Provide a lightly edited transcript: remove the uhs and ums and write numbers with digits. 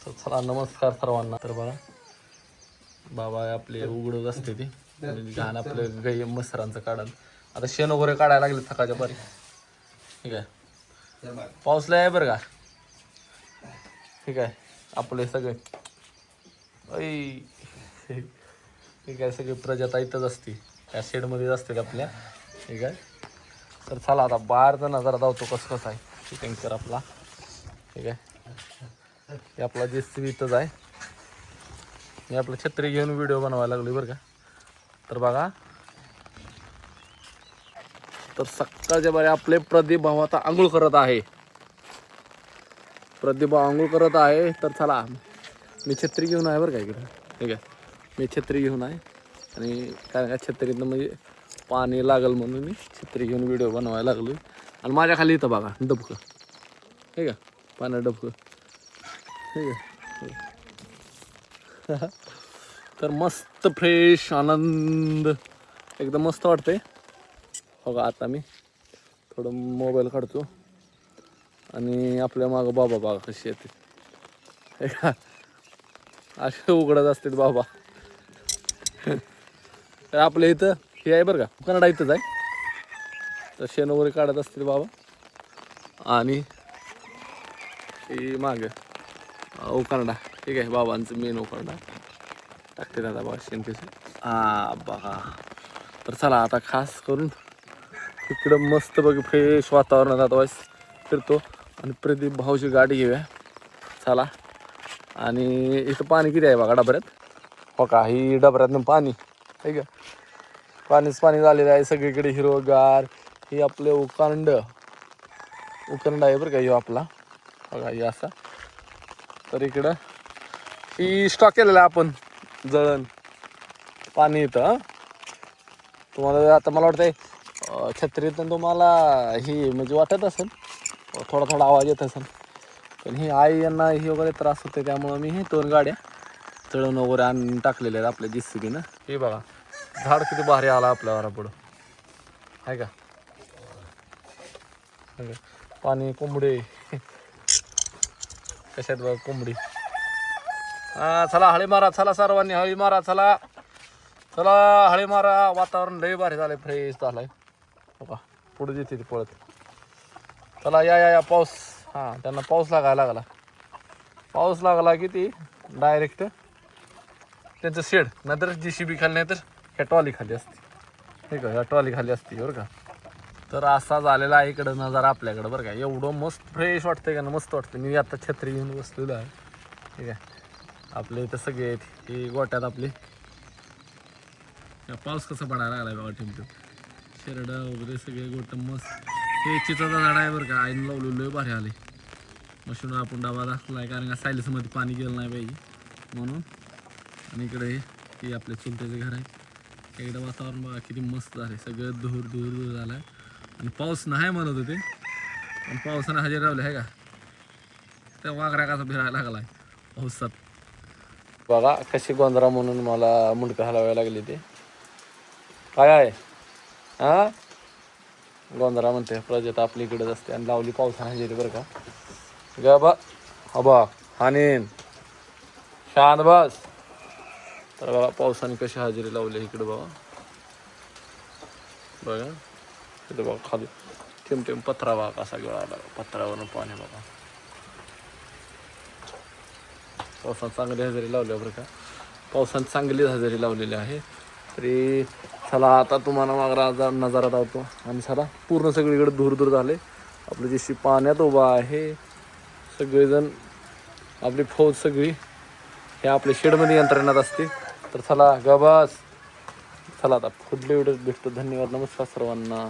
तर चला नमस्कार सर्वांना. तर बघा बाबा आपले उघडत असते ते घाण आपलं गाई मसरांचं काढाल. आता शेण वगैरे काढायला लागले सकाळच्या पारी. ठीक आहे, पाऊस लय आहे बरं का. ठीक आहे, आपले सगळे ठीक आहे, सगळे प्रजाता इथंच असते त्या शेडमध्येच असते आपल्या. ठीक आहे, तर चला आता बाहेरचा नजारा धावतो कसं कसं आहे टँकर आपला. ठीक आहे, हे आपला JCB इथंच आहे. मी आपलं छत्री घेऊन व्हिडिओ बनवायला लागलो बरं का. तर बघा, तर सकाळच्या बारी आपले प्रदीप भाऊ आता आंघोळ करत आहे. प्रदीप भाऊ आंघोळ करत आहे. तर चला मी छत्री घेऊन आहे बरं का इकडे. ठीक आहे, मी छत्री घेऊन आहे आणि काय काय छत्रीतनं म्हणजे पाणी लागल म्हणून मी छत्री घेऊन व्हिडिओ बनवायला लागलो. आणि माझ्या खाली इथं बघा डबकं. ठीक आहे, पाण्यात डबकं. ठीक आहे, तर मस्त फ्रेश आनंद एकदम मस्त वाटते. हो का, आता मी थोडं मोबाईल काढतो आणि आपल्या मागं बाबा बघा कशी येते. हे का असे उघडत असतात बाबा. तर आपल्या इथं हे आहे बरं का, कन्नडा इथंच आहे. तर शेण वगैरे काढत असतील बाबा आणि ही मागं उकांडा. ठीक आहे, बाबांचं मेन उकांडा टाकते दादा बघा शेण कसं. बघा, तर चला आता खास करून इकडं मस्त बघ फ्रेश वातावरणात आता वाईस फिरतो आणि प्रदीप भाऊची गाडी घेऊया. चला, आणि इथं पाणी किती आहे बघा डबऱ्यात. हो का, ही डबऱ्यातनं पाणी. ठीक आहे, पाणीच पाणी झालेलं आहे सगळीकडे हिरवगार. ही आपले उकांड आहे बरं का ह्यो आपला. बघा हे असा. तर इकडं ही स्टॉक केलेलं आहे आपण जळण पाणी इथं. तुम्हाला आता मला वाटतंय छत्रीतून तुम्हाला ही म्हणजे वाटत असेल, थोडा थोडा आवाज येत असेल. पण ही आई यांना ही वगैरे त्रास होते त्यामुळं मी हे 2 गाड्या तळण वगैरे आणून टाकलेल्या आहेत आपल्या JCBनं. हे बघा झाड किती भारी आला आपल्या घरापुढं आहे का. पाणी कोंबडे कशात बघा कोंबडी. चला हळी मारा, चला सर्वांनी हळी मारा, चला चला हळी मारा. वातावरण लय भारी झालंय, फ्रेश झालंय बघा. पुढे येते ते पळत. चला या पाऊस. त्यांना पाऊस लागायला लागला. पाऊस लागला की ती डायरेक्ट त्यांचं शेड नाहीतर JCB खाली नाही तर ह्या ट्रॉली खाली असते. ठीक आहे, ह्या ट्रॉली खाली असते बरं का. तर असा झालेला आहे इकडं नजारा आपल्याकडं बरं का. एवढं मस्त फ्रेश वाटतंय का ना, मस्त वाटतं. मी आता छत्री घेऊन बसलेलो आहे. ठीक आहे, आपले इथं सगळे आहेत ही गोट्यात आपली. पाऊस कसा पडायला लागला बघा. टिंप शेरडं वगैरे सगळे गोट मस्त. हे चिचाचं झाड आहे बरं का, आईनं लावलेलं भारी आले. मशीन आपण डाबा दाखवलाय कारण का सायलेसमध्ये पाणी गेलं नाही पाहिजे म्हणून. आणि इकडे हे आपले चुलत्याचे घर आहे. इकडं वातावरण बघा किती मस्त झाले, सगळं दूर झालं आहे. आणि पाऊस नाही म्हणत होते पण पावसानं हजेरी लावली आहे का. त्या वाघरा कसा फिरायला लागला आहे पावसात. बघा कशी गोंधरा म्हणून मला मुंडकं हलवायला लागली ते. काय आहे गोंधरा म्हणते प्रजाता आपली इकडेच असते आणि लावली पावसानं हजेरी बरं का. ग बा हबा हानीन शांत बस. तर बघा पावसाने कशी हजेरी लावली इकडे बघा. बघा इथं बघा खाली थेंब पत्रा बघा कसा गळाला. पत्रावरून पाणी बघा. पावसाने चांगली हजेरी लावली बरं का. पावसाने चांगलीच हजेरी लावलेली आहे. तरी चला आता तुम्हाला मागरा नजारा धावतो आणि चला पूर्ण सगळीकडे दूर झाले. आपलं JCB पाण्यात उभा आहे. सगळेजण आपली फौज सगळी हे आपल्या शेडमध्ये यंत्रणेत असते. तर चला गबास. चला आता पुढल्या व्हिडिओत भेटतो. धन्यवाद, नमस्कार सर्वांना.